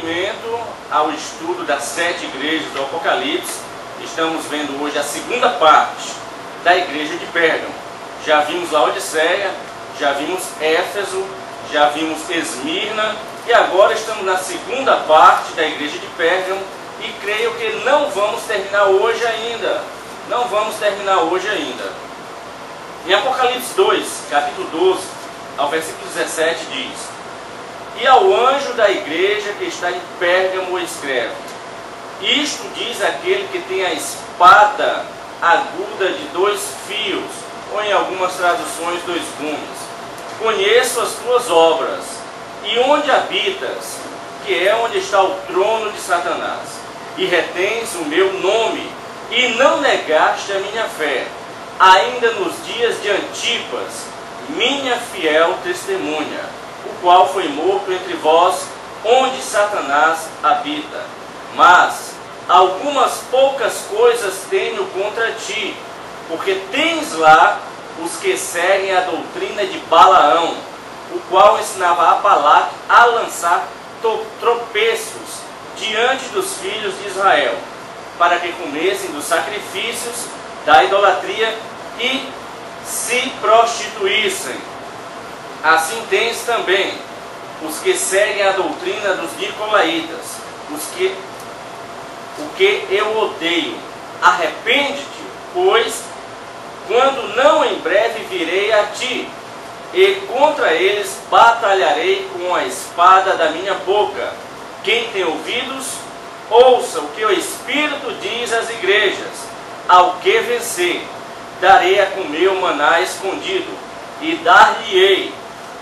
seguimento ao estudo das 7 igrejas do Apocalipse. Estamos vendo hoje a segunda parte da igreja de Pérgamo. Já vimos Laodiceia, já vimos Éfeso, já vimos Esmirna e agora estamos na segunda parte da igreja de Pérgamo e creio que não vamos terminar hoje ainda. Não vamos terminar hoje ainda. Em Apocalipse 2, capítulo 12, ao versículo 17 diz: E ao anjo da igreja que está em Pérgamo escreve: Isto diz aquele que tem a espada aguda de 2 fios, ou em algumas traduções 2 gumes. Conheço as tuas obras, e onde habitas, que é onde está o trono de Satanás, e retens o meu nome, e não negaste a minha fé, ainda nos dias de Antipas, minha fiel testemunha, o qual foi morto entre vós, onde Satanás habita. Mas algumas poucas coisas tenho contra ti, porque tens lá os que seguem a doutrina de Balaão, o qual ensinava a Balaque a lançar tropeços diante dos filhos de Israel, para que comessem dos sacrifícios da idolatria e se prostituíssem. Assim tens também os que seguem a doutrina dos nicolaítas, o que eu odeio. Arrepende-te, pois, quando não em breve virei a ti, e contra eles batalharei com a espada da minha boca. Quem tem ouvidos, ouça o que o Espírito diz às igrejas. Ao que vencer, darei a comer o maná escondido, e dar-lhe-ei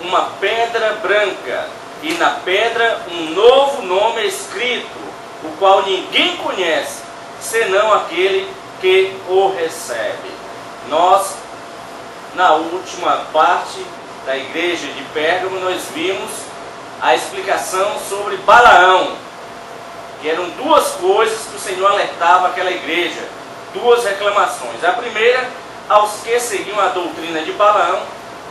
uma pedra branca, e na pedra um novo nome escrito, o qual ninguém conhece, senão aquele que o recebe. Nós, na última parte da igreja de Pérgamo, nós vimos a explicação sobre Balaão, que eram 2 coisas que o Senhor alertava aquela igreja, 2 reclamações. A primeira, aos que seguiam a doutrina de Balaão,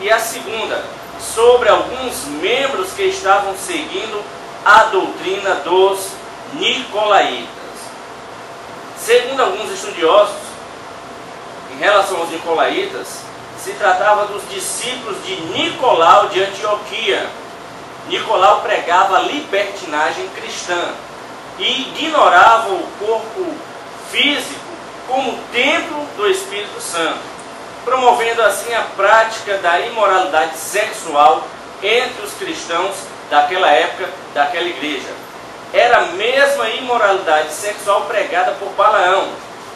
e a segunda, sobre alguns membros que estavam seguindo a doutrina dos nicolaítas. Segundo alguns estudiosos, em relação aos nicolaítas, se tratava dos discípulos de Nicolau de Antioquia. Nicolau pregava a libertinagem cristã e ignorava o corpo físico como templo do Espírito Santo, promovendo assim a prática da imoralidade sexual entre os cristãos daquela época, daquela igreja. Era a mesma imoralidade sexual pregada por Balaão,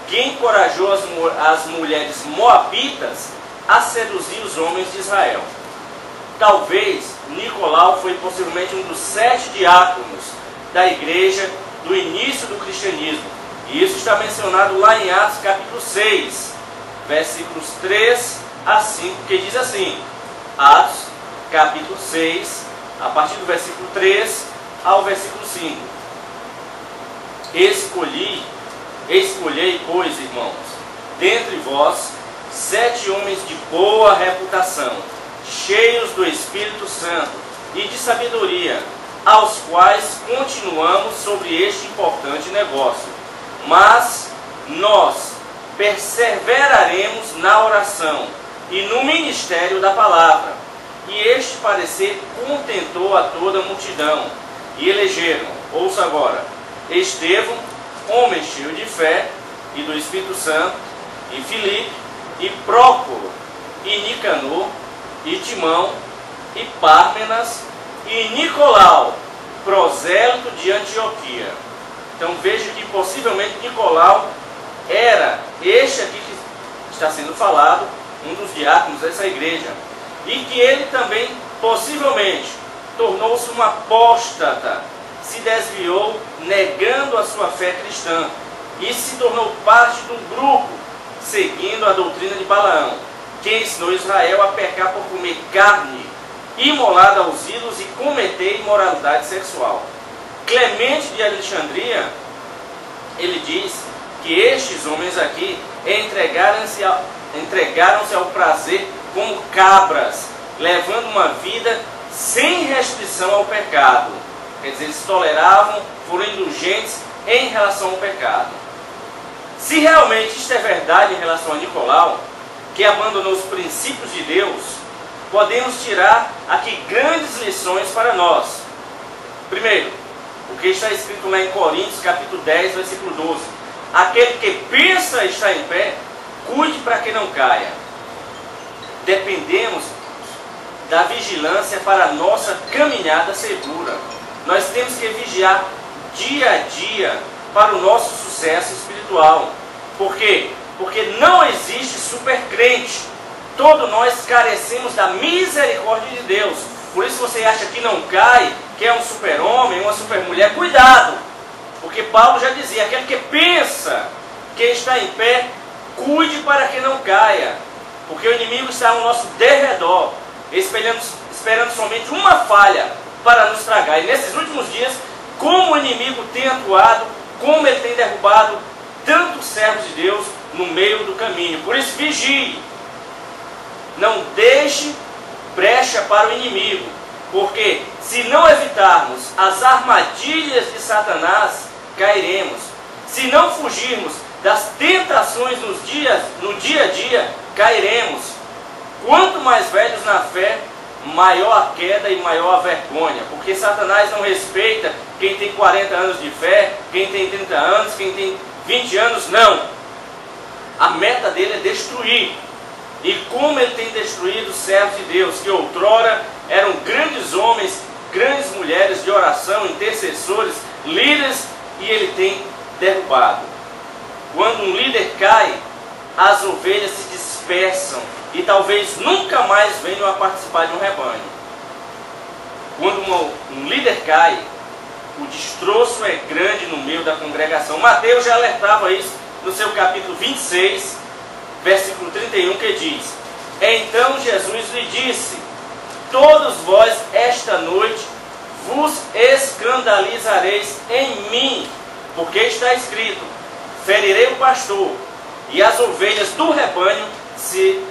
que encorajou as mulheres moabitas a seduzir os homens de Israel. Talvez Nicolau foi possivelmente um dos 7 diáconos da igreja do início do cristianismo. E isso está mencionado lá em Atos capítulo 6, versículos 3 a 5, que diz assim: Atos capítulo 6, a partir do versículo 3 ao versículo 5. Escolhei, pois, irmãos, dentre vós 7 homens de boa reputação, cheios do Espírito Santo e de sabedoria, aos quais continuamos sobre este importante negócio. Mas nós perseveraremos na oração e no ministério da palavra. E este parecer contentou a toda a multidão. E elegeram, ouça agora, Estevão, homem cheio de fé e do Espírito Santo, e Filipe, e Prócoro, e Nicanor, e Timão, e Pármenas, e Nicolau, prosélito de Antioquia. Então veja que possivelmente Nicolau era este aqui que está sendo falado, um dos diáconos dessa igreja, e que ele também possivelmente tornou-se um apóstata, se desviou negando a sua fé cristã e se tornou parte do grupo seguindo a doutrina de Balaão, que ensinou Israel a pecar por comer carne imolada aos ídolos e cometer imoralidade sexual. Clemente de Alexandria, ele diz que estes homens aqui entregaram-se ao prazer como cabras, levando uma vida sem restrição ao pecado. Quer dizer, eles toleravam, foram indulgentes em relação ao pecado. Se realmente isto é verdade em relação a Nicolau, que abandonou os princípios de Deus, podemos tirar aqui grandes lições para nós. Primeiro, o que está escrito lá em Coríntios, capítulo 10, versículo 12. Aquele que pensa estar em pé, cuide para que não caia. Dependemos da vigilância para a nossa caminhada segura. Nós temos que vigiar dia a dia para o nosso sucesso espiritual. Por quê? Porque não existe supercrente. Todos nós carecemos da misericórdia de Deus. Por isso você acha que não cai, que é um super-homem, uma super-mulher. Cuidado! Porque Paulo já dizia, aquele que pensa que está em pé, cuide para que não caia. Porque o inimigo está ao nosso derredor, esperando somente uma falha para nos tragar. E nesses últimos dias, como o inimigo tem atuado, como ele tem derrubado tantos servos de Deus no meio do caminho. Por isso, vigie. Não deixe brecha para o inimigo. Porque se não evitarmos as armadilhas de Satanás, cairemos. Se não fugirmos das tentações no dia a dia, cairemos. Quanto mais velhos na fé, maior a queda e maior a vergonha. Porque Satanás não respeita quem tem 40 anos de fé, quem tem 30 anos, quem tem 20 anos, não. A meta dele é destruir. E como ele tem destruído os servos de Deus, que outrora eram grandes homens, grandes mulheres de oração, intercessores, líderes, e ele tem derrubado. Quando um líder cai, as ovelhas se dispersam e talvez nunca mais venham a participar de um rebanho. Quando um líder cai, o destroço é grande no meio da congregação. Mateus já alertava isso no seu capítulo 26, versículo 31, que diz: Então Jesus lhe disse: Todos vós esta noite vos escandalizareis em mim, porque está escrito: Ferirei o pastor, e as ovelhas do rebanho se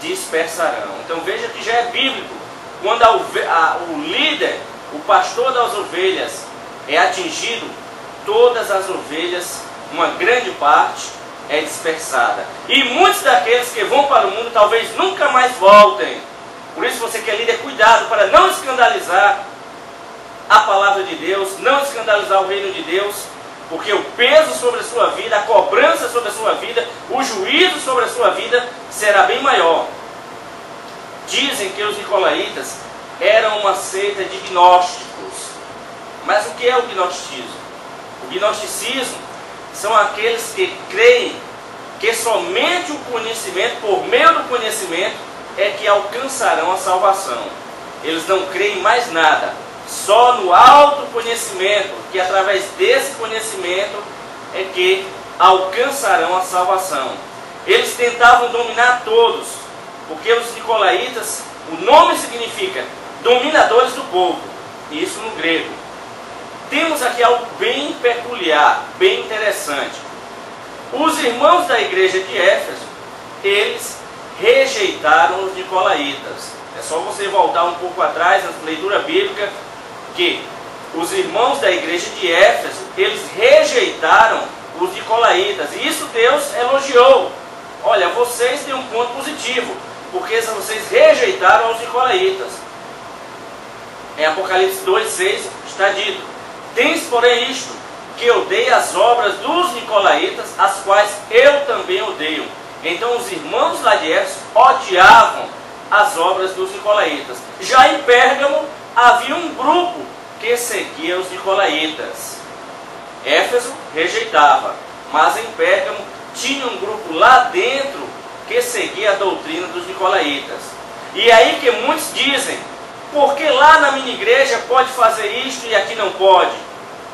dispersarão. Então veja que já é bíblico. Quando o líder, o pastor das ovelhas, é atingido, todas as ovelhas, uma grande parte, é dispersada. E muitos daqueles que vão para o mundo talvez nunca mais voltem. Por isso você que é líder, cuidado para não escandalizar a palavra de Deus, não escandalizar o reino de Deus, porque o peso sobre a sua vida, a cobrança sobre a sua vida, o juízo sobre a sua vida será bem maior. Dizem que os nicolaítas eram uma seita de gnósticos. Mas o que é o gnosticismo? O gnosticismo são aqueles que creem que somente o conhecimento, por meio do conhecimento, é que alcançarão a salvação. Eles não creem em mais nada, só no autoconhecimento, que através desse conhecimento é que alcançarão a salvação. Eles tentavam dominar todos, porque os nicolaítas, o nome significa dominadores do povo, isso no grego. Temos aqui algo bem peculiar, bem interessante. Os irmãos da igreja de Éfeso, eles rejeitaram os nicolaítas. É só você voltar um pouco atrás na leitura bíblica, que os irmãos da igreja de Éfeso, eles rejeitaram os nicolaítas. E isso Deus elogiou. Olha, vocês têm um ponto positivo, porque vocês rejeitaram os nicolaítas. Em Apocalipse 2,6 está dito: Tens, porém, isto, que odeia as obras dos nicolaítas, as quais eu também odeio. Então os irmãos lá de Éfeso odiavam as obras dos nicolaítas. Já em Pérgamo havia um grupo que seguia os nicolaítas. Éfeso rejeitava, mas em Pérgamo tinha um grupo lá dentro que seguia a doutrina dos nicolaítas. E é aí que muitos dizem: por que lá na minha igreja pode fazer isto e aqui não pode?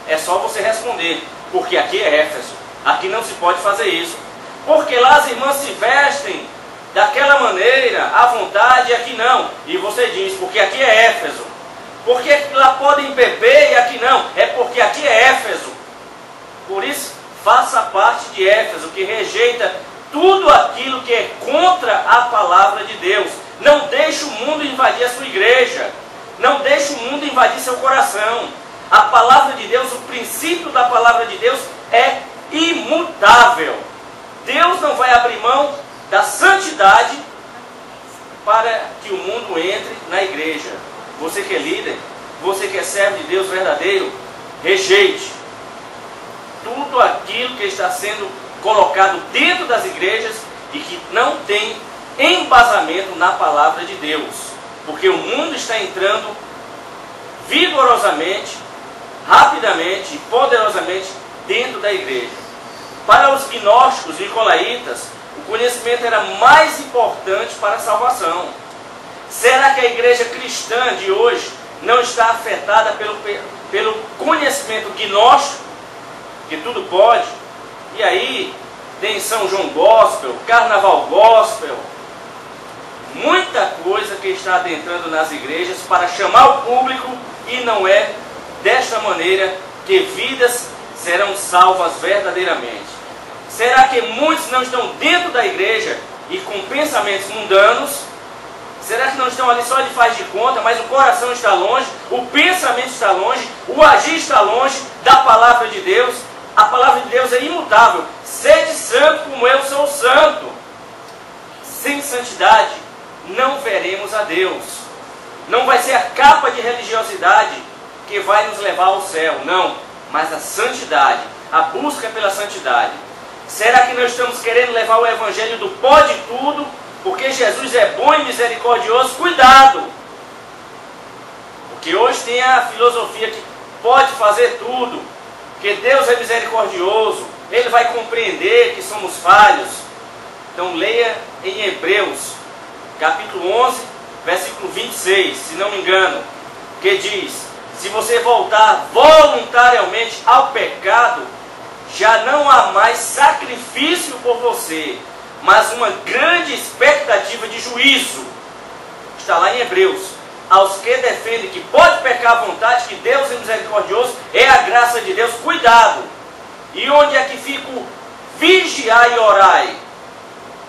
É só você responder: porque aqui é Éfeso, aqui não se pode fazer isso. Porque lá as irmãs se vestem daquela maneira, à vontade, e aqui não. E você diz: porque aqui é Éfeso. Porque lá podem beber e aqui não? É porque aqui é Éfeso. Por isso, faça parte de Éfeso, que rejeita tudo aquilo que é contra a palavra de Deus. Não deixe o mundo invadir a sua igreja. Não deixe o mundo invadir seu coração. A palavra de Deus, o princípio da palavra de Deus é imutável. Deus não vai abrir mão da santidade para que o mundo entre na igreja. Você que é líder, você que é servo de Deus verdadeiro, rejeite tudo aquilo que está sendo colocado dentro das igrejas e que não tem embasamento na palavra de Deus. Porque o mundo está entrando vigorosamente, rapidamente e poderosamente dentro da igreja. Para os gnósticos e nicolaítas, o conhecimento era mais importante para a salvação. Será que a igreja cristã de hoje não está afetada pelo conhecimento gnóstico, que tudo pode? E aí tem São João Gospel, Carnaval Gospel, muita coisa que está adentrando nas igrejas para chamar o público, e não é desta maneira que vidas serão salvas verdadeiramente. Será que muitos não estão dentro da igreja e com pensamentos mundanos? Será que não estão ali só de faz de conta, mas o coração está longe, o pensamento está longe, o agir está longe da palavra de Deus? A palavra de Deus é imutável. Sede santo como eu sou santo. Sem santidade não veremos a Deus. Não vai ser a capa de religiosidade que vai nos levar ao céu, não, mas a santidade, a busca pela santidade. Será que nós estamos querendo levar o evangelho do pode tudo, porque Jesus é bom e misericordioso? Cuidado! Porque hoje tem a filosofia que pode fazer tudo, que Deus é misericordioso, Ele vai compreender que somos falhos. Então leia em Hebreus, capítulo 11, versículo 26, se não me engano, que diz: se você voltar voluntariamente ao pecado, já não há mais sacrifício por você, mas uma grande expectativa de juízo. Está lá em Hebreus. Aos que defendem que pode pecar à vontade, que Deus é misericordioso, é a graça de Deus, cuidado. E onde é que fica o vigiai e orai?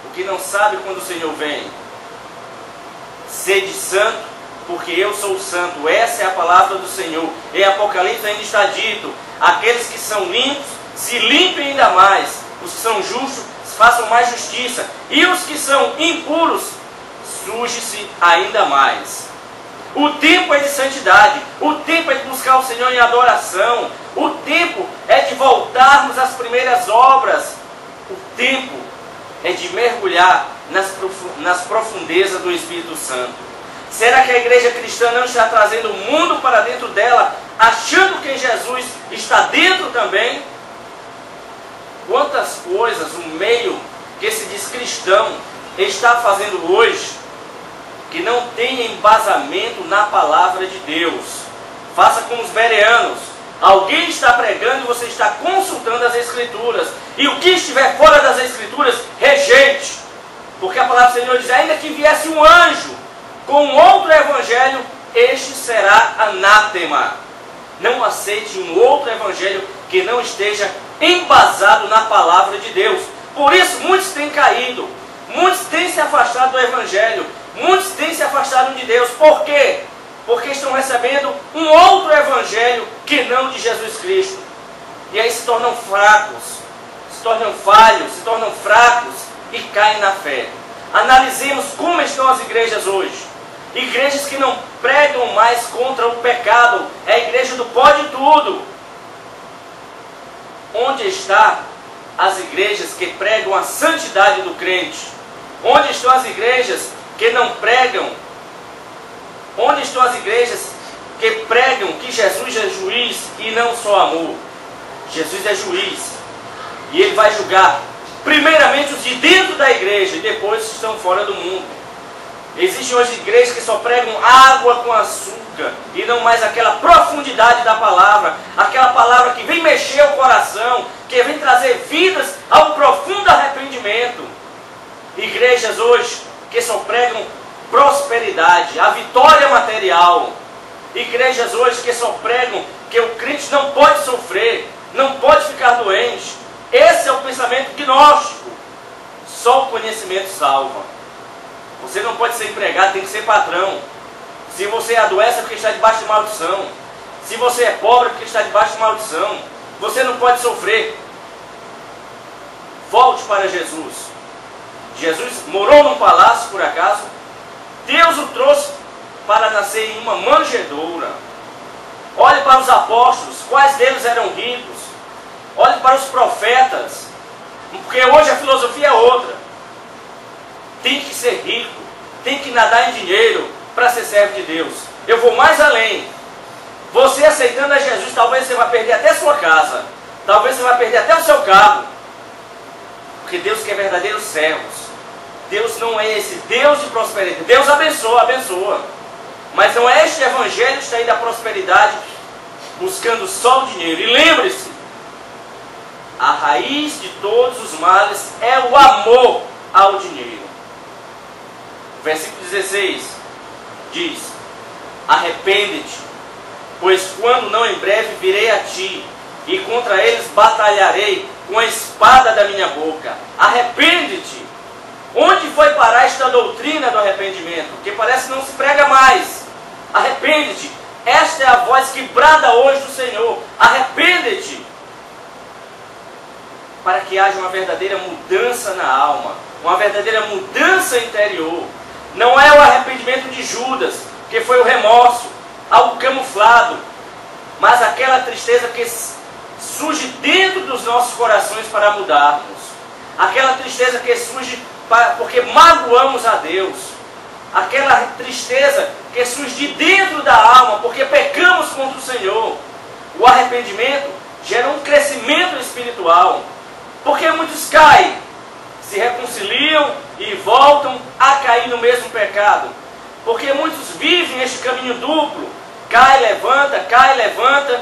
O que não sabe quando o Senhor vem. Sede santo, porque eu sou santo. Essa é a palavra do Senhor. Em Apocalipse ainda está dito: aqueles que são limpos, se limpem ainda mais. Os que são justos, façam mais justiça. E os que são impuros, suje-se ainda mais. O tempo é de santidade. O tempo é de buscar o Senhor em adoração. O tempo é de voltarmos às primeiras obras. O tempo é de mergulhar nas profundezas do Espírito Santo. Será que a igreja cristã não está trazendo o mundo para dentro dela, achando que Jesus está dentro também? Quantas coisas o meio que se diz cristão está fazendo hoje que não tem embasamento na palavra de Deus? Faça como os bereanos. Alguém está pregando e você está consultando as Escrituras. E o que estiver fora das Escrituras, rejeite. Porque a palavra do Senhor diz: ainda que viesse um anjo com outro evangelho, este será anátema. Não aceite um outro evangelho que não esteja embasado na palavra de Deus. Por isso muitos têm caído, muitos têm se afastado do evangelho, muitos têm se afastado de Deus. Por quê? Porque estão recebendo um outro evangelho que não de Jesus Cristo. E aí se tornam fracos, se tornam falhos, se tornam fracos e caem na fé. Analisemos como estão as igrejas hoje. Igrejas que não pregam mais contra o pecado. É a igreja do pode tudo. Onde estão as igrejas que pregam a santidade do crente? Onde estão as igrejas que não pregam? Onde estão as igrejas que pregam que Jesus é juiz e não só amor? Jesus é juiz e Ele vai julgar primeiramente os de dentro da igreja e depois os que estão fora do mundo. Existem hoje igrejas que só pregam água com açúcar e não mais aquela profundidade da palavra, aquela palavra que vem mexer o coração, que vem trazer vidas ao profundo arrependimento. Igrejas hoje que só pregam prosperidade, a vitória material. Igrejas hoje que só pregam que o crente não pode sofrer, não pode ficar doente. Esse é o pensamento gnóstico. Só o conhecimento salva. Você não pode ser empregado, tem que ser patrão. Se você adoece é porque está debaixo de maldição. Se você é pobre, porque está debaixo de maldição. Você não pode sofrer. Volte para Jesus. Jesus morou num palácio, por acaso. Deus o trouxe para nascer em uma manjedoura. Olhe para os apóstolos, quais deles eram ricos. Olhe para os profetas, porque hoje a filosofia é outra. Tem que ser rico, tem que nadar em dinheiro para ser servo de Deus. Eu vou mais além. Você aceitando a Jesus, talvez você vá perder até a sua casa. Talvez você vá perder até o seu carro. Porque Deus quer verdadeiros servos. Deus não é esse Deus de prosperidade. Deus abençoa, abençoa. Mas não é este evangelho que está aí da prosperidade, buscando só o dinheiro. E lembre-se, a raiz de todos os males é o amor ao dinheiro. Versículo 16 diz: arrepende-te, pois quando não em breve virei a ti, e contra eles batalharei com a espada da minha boca. Arrepende-te. Onde foi parar esta doutrina do arrependimento? Que parece que não se prega mais. Arrepende-te. Esta é a voz que brada hoje do Senhor. Arrepende-te. Para que haja uma verdadeira mudança na alma, uma verdadeira mudança interior. Não é o arrependimento de Judas, que foi o remorso, algo camuflado, mas aquela tristeza que surge dentro dos nossos corações para mudarmos. Aquela tristeza que surge porque magoamos a Deus. Aquela tristeza que surge de dentro da alma porque pecamos contra o Senhor. O arrependimento gera um crescimento espiritual. Porque muitos caem, se reconciliam e voltam a cair no mesmo pecado. Porque muitos vivem este caminho duplo. Cai, levanta.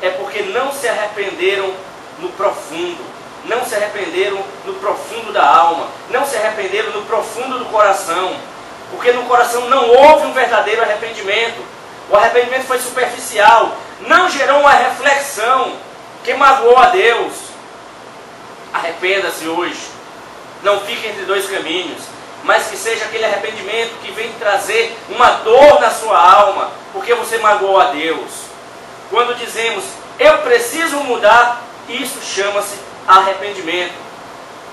É porque não se arrependeram no profundo. Não se arrependeram no profundo da alma. Não se arrependeram no profundo do coração. Porque no coração não houve um verdadeiro arrependimento. O arrependimento foi superficial. Não gerou uma reflexão que magoou a Deus. Arrependa-se hoje. Não fique entre dois caminhos. Mas que seja aquele arrependimento que vem trazer uma dor na sua alma. Porque você magoou a Deus. Quando dizemos, eu preciso mudar, isso chama-se arrependimento.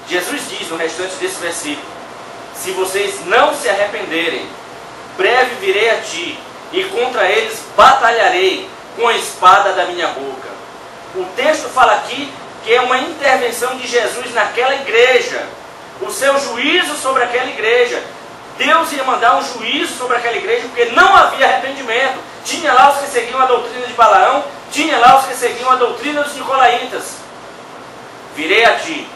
Jesus diz no restante desse versículo: se vocês não se arrependerem, breve virei a ti, e contra eles batalharei com a espada da minha boca. O texto fala aqui que é uma intervenção de Jesus naquela igreja, o seu juízo sobre aquela igreja. Deus ia mandar um juízo sobre aquela igreja porque não havia arrependimento. Tinha lá os que seguiam a doutrina de Balaão, tinha lá os que seguiam a doutrina dos nicolaítas. Virei a ti,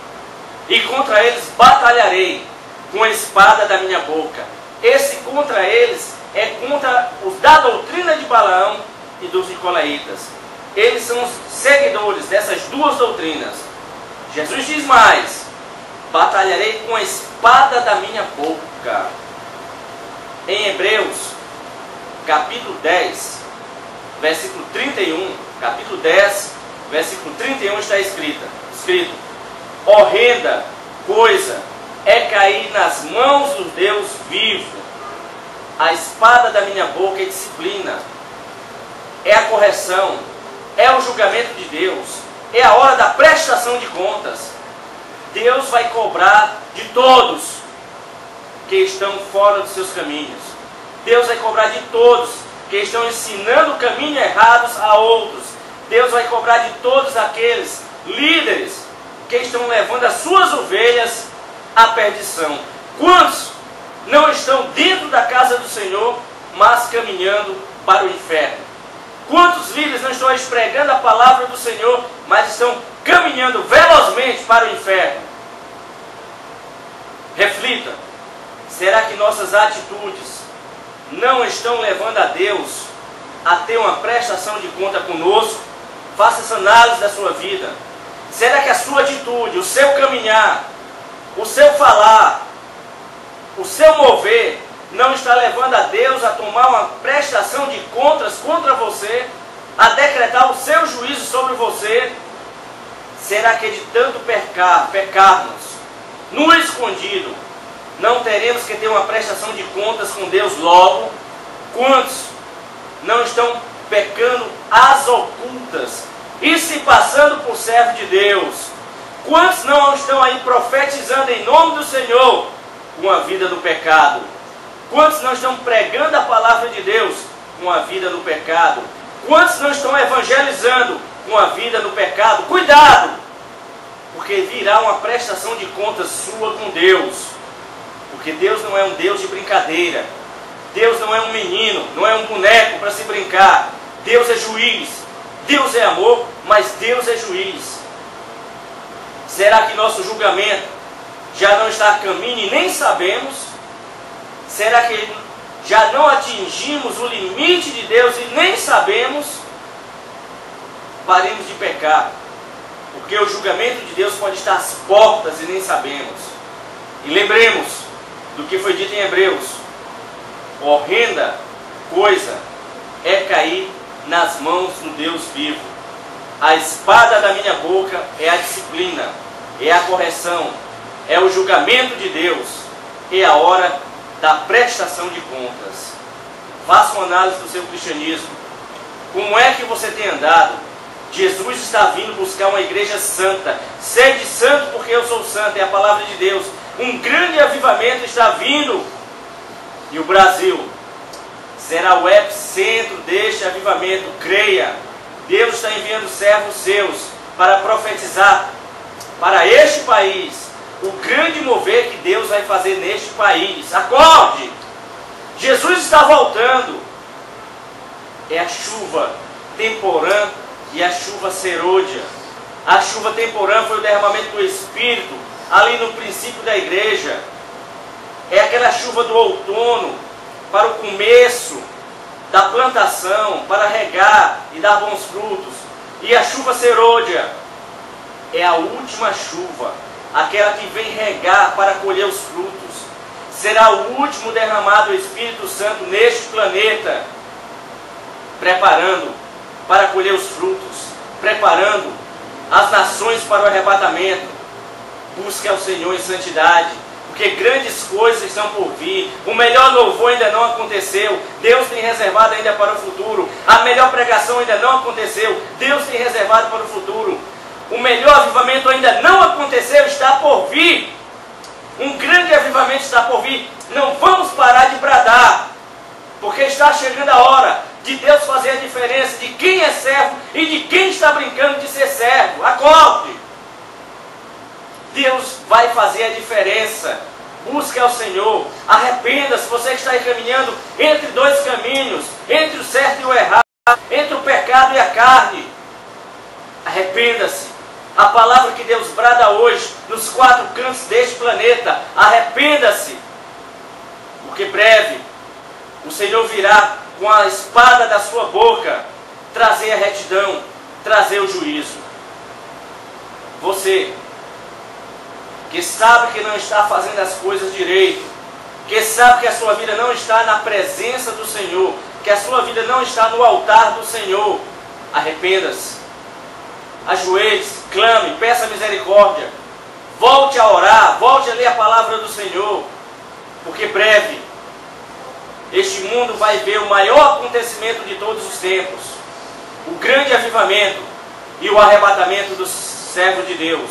e contra eles batalharei com a espada da minha boca. Esse contra eles é contra os da doutrina de Balaão e dos nicolaítas. Eles são os seguidores dessas duas doutrinas. Jesus diz mais: batalharei com a espada da minha boca. Em Hebreus, capítulo 10, versículo 31, capítulo 10, versículo 31 está escrito: horrenda coisa é cair nas mãos do Deus vivo. A espada da minha boca é disciplina, é a correção, é o julgamento de Deus, é a hora da prestação de contas. Deus vai cobrar de todos que estão fora dos seus caminhos. Deus vai cobrar de todos que estão ensinando caminhos errados a outros. Deus vai cobrar de todos aqueles líderes que estão levando as suas ovelhas à perdição. Quantos não estão dentro da casa do Senhor, mas caminhando para o inferno? Quantos líderes não estão pregando a palavra do Senhor, mas estão caminhando velozmente para o inferno? Reflita. Será que nossas atitudes não estão levando a Deus a ter uma prestação de conta conosco? Faça essa análise da sua vida. Será que a sua atitude, o seu caminhar, o seu falar, o seu mover, não está levando a Deus a tomar uma prestação de contas contra você, a decretar o seu juízo sobre você? Será que de tanto pecarmos no escondido, não teremos que ter uma prestação de contas com Deus logo? Quantos não estão pecando às ocultas e se passando por servo de Deus? Quantos não estão aí profetizando em nome do Senhor com a vida do pecado? Quantos não estão pregando a palavra de Deus com a vida do pecado? Quantos não estão evangelizando com a vida do pecado? Cuidado! Porque virá uma prestação de contas sua com Deus. Porque Deus não é um Deus de brincadeira. Deus não é um menino, não é um boneco para se brincar. Deus é juiz. Deus é amor, mas Deus é juiz. Será que nosso julgamento já não está a caminho e nem sabemos? Será que já não atingimos o limite de Deus e nem sabemos? Paremos de pecar, porque o julgamento de Deus pode estar às portas e nem sabemos. E lembremos do que foi dito em Hebreus: horrenda coisa é cair nas mãos do Deus vivo. A espada da minha boca é a disciplina, é a correção, é o julgamento de Deus, é a hora da prestação de contas. Faça uma análise do seu cristianismo. Como é que você tem andado? Jesus está vindo buscar uma igreja santa. Sede santo porque eu sou santo, é a palavra de Deus. Um grande avivamento está vindo. E o Brasil será o epicentro deste avivamento. Creia, Deus está enviando servos seus para profetizar para este país o grande mover que Deus vai fazer neste país. Acorde! Jesus está voltando. É a chuva temporã e a chuva serôdia. A chuva temporã foi o derramamento do Espírito ali no princípio da igreja. É aquela chuva do outono para o começo da plantação, para regar e dar bons frutos. E a chuva serôdia é a última chuva, aquela que vem regar para colher os frutos. Será o último derramado do Espírito Santo neste planeta, preparando para colher os frutos, preparando as nações para o arrebatamento. Busque ao Senhor em santidade, porque grandes coisas estão por vir. O melhor louvor ainda não aconteceu, Deus tem reservado ainda para o futuro. A melhor pregação ainda não aconteceu, Deus tem reservado para o futuro. O melhor avivamento ainda não aconteceu, está por vir. Um grande avivamento está por vir. Não vamos parar de bradar, porque está chegando a hora de Deus fazer a diferença de quem é servo e de quem está brincando de ser servo. Acorde! Deus vai fazer a diferença. Busque ao Senhor. Arrependa-se. Você que está aí caminhando entre dois caminhos, entre o certo e o errado, entre o pecado e a carne. Arrependa-se. A palavra que Deus brada hoje nos quatro cantos deste planeta: arrependa-se, porque breve o Senhor virá com a espada da sua boca trazer a retidão, trazer o juízo. Você que sabe que não está fazendo as coisas direito, que sabe que a sua vida não está na presença do Senhor, que a sua vida não está no altar do Senhor, arrependa-se. Ajoelhe-se, clame, peça misericórdia, volte a orar, volte a ler a palavra do Senhor, porque breve este mundo vai ver o maior acontecimento de todos os tempos, o grande avivamento e o arrebatamento dos servos de Deus,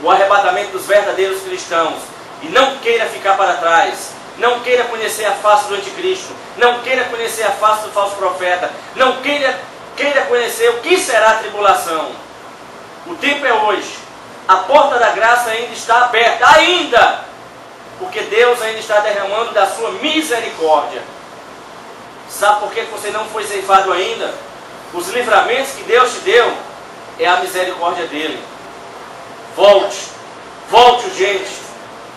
o arrebatamento dos verdadeiros cristãos. E não queira ficar para trás, não queira conhecer a face do anticristo, não queira conhecer a face do falso profeta, não queira conhecer o que será a tribulação. O tempo é hoje. A porta da graça ainda está aberta, ainda, porque Deus ainda está derramando da sua misericórdia. Sabe por que você não foi ceifado ainda? Os livramentos que Deus te deu é a misericórdia dele. Volte, volte urgente,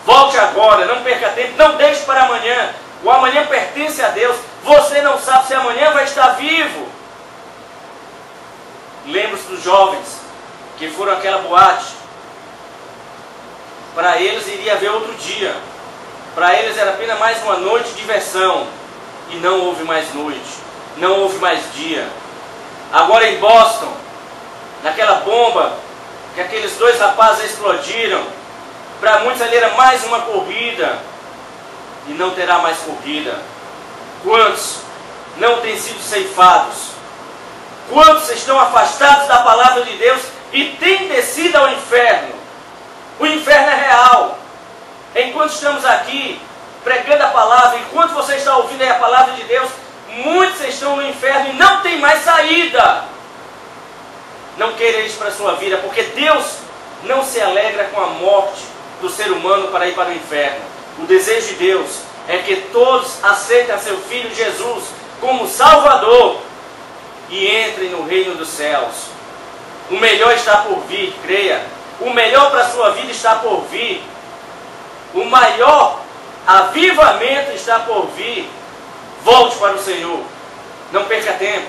volte agora, não perca tempo, não deixe para amanhã. O amanhã pertence a Deus. Você não sabe se amanhã vai estar vivo. Lembre-se dos jovens que foram àquela boate. Para eles iria haver outro dia. Para eles era apenas mais uma noite de diversão. E não houve mais noite, não houve mais dia. Agora em Boston, naquela bomba que aqueles dois rapazes explodiram, para muitos ali era mais uma corrida. E não terá mais corrida. Quantos não têm sido ceifados Quantos estão afastados da palavra de Deus e têm descido ao inferno? O inferno é real. Enquanto estamos aqui pregando a palavra, enquanto você está ouvindo aí a palavra de Deus, muitos estão no inferno e não tem mais saída. Não queira isso para a sua vida, porque Deus não se alegra com a morte do ser humano para ir para o inferno. O desejo de Deus é que todos aceitem a seu Filho Jesus como Salvador e entrem no reino dos céus. O melhor está por vir, creia. O melhor para a sua vida está por vir. O maior avivamento está por vir. Volte para o Senhor. Não perca tempo.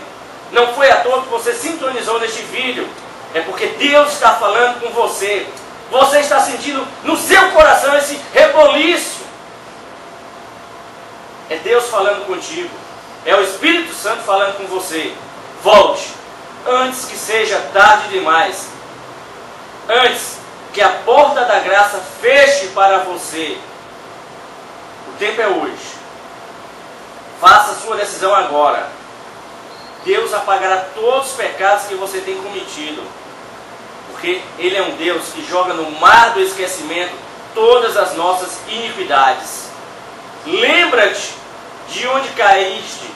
Não foi à toa que você sintonizou neste vídeo. É porque Deus está falando com você. Você está sentindo no seu coração esse reboliço. É Deus falando contigo. É o Espírito Santo falando com você. Volte, antes que seja tarde demais. Antes que a porta da graça feche para você. O tempo é hoje. Faça a sua decisão agora. Deus apagará todos os pecados que você tem cometido. Porque Ele é um Deus que joga no mar do esquecimento todas as nossas iniquidades. Lembra-te de onde caíste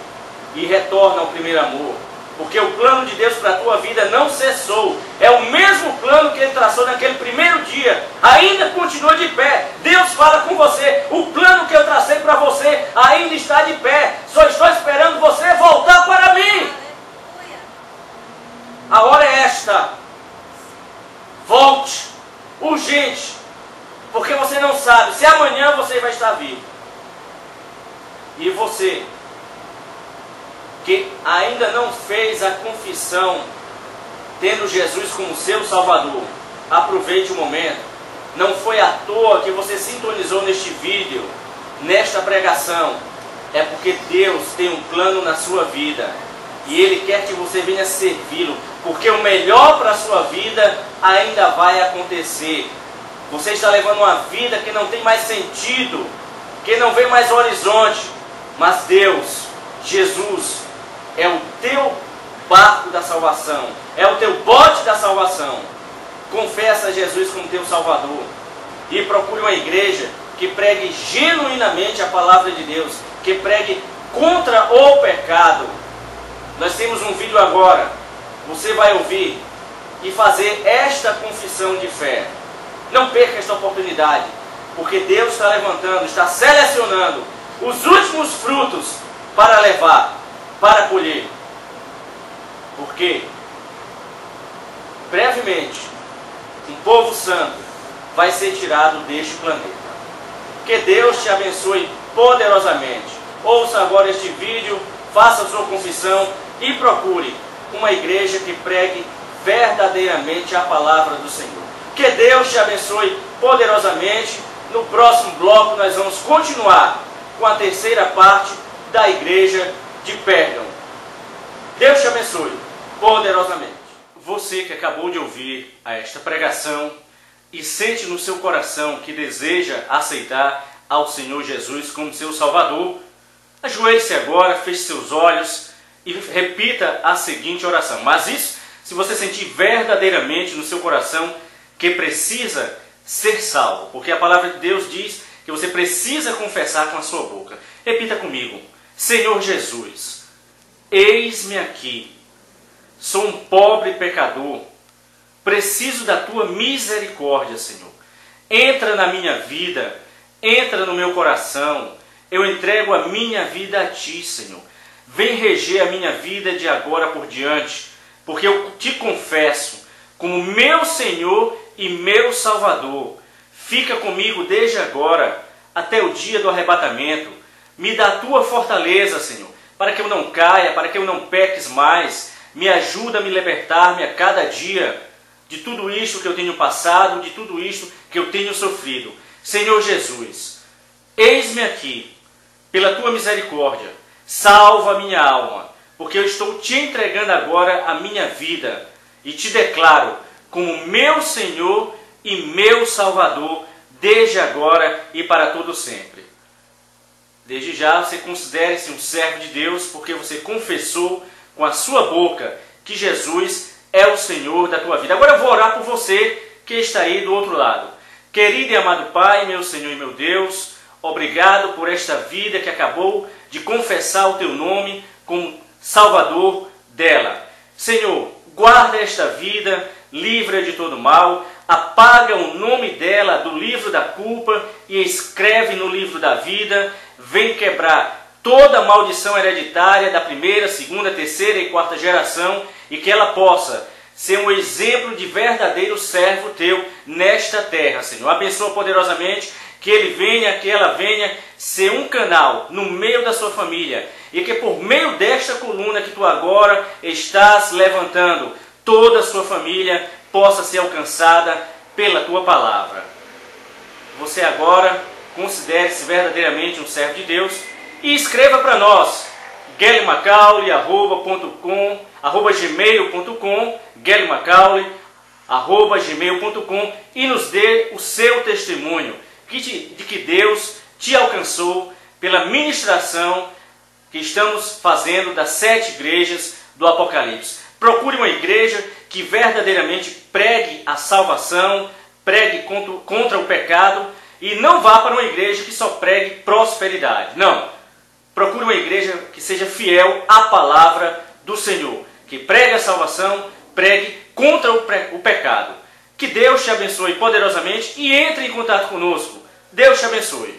e retorna ao primeiro amor. Porque o plano de Deus para a tua vida não cessou. É o mesmo plano que Ele traçou naquele primeiro dia. Ainda continua de pé. Deus fala com você. O plano que eu tracei para você ainda está de pé. Só estou esperando você voltar para mim. A hora é esta. Volte. Urgente. Porque você não sabe se amanhã você vai estar vivo. E você que ainda não fez a confissão, tendo Jesus como seu Salvador, aproveite o momento. Não foi à toa que você sintonizou neste vídeo, nesta pregação. É porque Deus tem um plano na sua vida. E Ele quer que você venha servi-lo. Porque o melhor para a sua vida ainda vai acontecer. Você está levando uma vida que não tem mais sentido, que não vê mais horizonte. Mas Deus, Jesus, é o teu barco da salvação. É o teu bote da salvação. Confessa Jesus como teu Salvador. E procure uma igreja que pregue genuinamente a palavra de Deus. Que pregue contra o pecado. Nós temos um vídeo agora. Você vai ouvir e fazer esta confissão de fé. Não perca esta oportunidade. Porque Deus está levantando, está selecionando os últimos frutos para levar, para colher. Porque brevemente um povo santo vai ser tirado deste planeta. Que Deus te abençoe poderosamente. Ouça agora este vídeo, faça a sua confissão e procure uma igreja que pregue verdadeiramente a palavra do Senhor. Que Deus te abençoe poderosamente. No próximo bloco nós vamos continuar com a terceira parte da igreja de Pérgamo. Deus te abençoe poderosamente. Você que acabou de ouvir esta pregação e sente no seu coração que deseja aceitar ao Senhor Jesus como seu Salvador, ajoelhe-se agora, feche seus olhos e repita a seguinte oração. Mas isso, se você sentir verdadeiramente no seu coração que precisa ser salvo, porque a palavra de Deus diz que você precisa confessar com a sua boca. Repita comigo: Senhor Jesus, eis-me aqui, sou um pobre pecador, preciso da tua misericórdia, Senhor. Entra na minha vida, entra no meu coração, eu entrego a minha vida a ti, Senhor. Vem reger a minha vida de agora por diante, porque eu te confesso como meu Senhor e meu Salvador. Fica comigo desde agora até o dia do arrebatamento. Me dá a tua fortaleza, Senhor, para que eu não caia, para que eu não peques mais. Me ajuda a me libertar-me a cada dia de tudo isto que eu tenho passado, de tudo isto que eu tenho sofrido. Senhor Jesus, eis-me aqui, pela tua misericórdia, salva a minha alma, porque eu estou te entregando agora a minha vida e te declaro como meu Senhor e meu Salvador, desde agora e para todo sempre. Desde já você considere-se um servo de Deus, porque você confessou com a sua boca que Jesus é o Senhor da tua vida. Agora eu vou orar por você que está aí do outro lado. Querido e amado Pai, meu Senhor e meu Deus, obrigado por esta vida que acabou de confessar o teu nome como Salvador dela. Senhor, guarda esta vida, livra de todo mal, apaga o nome dela do livro da culpa e escreve no livro da vida. Vem quebrar toda a maldição hereditária da primeira, segunda, terceira e quarta geração e que ela possa ser um exemplo de verdadeiro servo teu nesta terra, Senhor. Abençoa poderosamente que ela venha ser um canal no meio da sua família e que por meio desta coluna que tu agora estás levantando, toda a sua família possa ser alcançada pela tua palavra. Você agora considere-se verdadeiramente um servo de Deus e escreva para nós, guelymacaulay@gmail.com, guelymacaulay@gmail.com, e nos dê o seu testemunho de que Deus te alcançou pela ministração que estamos fazendo das 7 igrejas do Apocalipse. Procure uma igreja que verdadeiramente pregue a salvação, pregue contra o pecado, e não vá para uma igreja que só pregue prosperidade. Não. Procure uma igreja que seja fiel à palavra do Senhor, que pregue a salvação, pregue contra o pecado. Que Deus te abençoe poderosamente e entre em contato conosco. Deus te abençoe.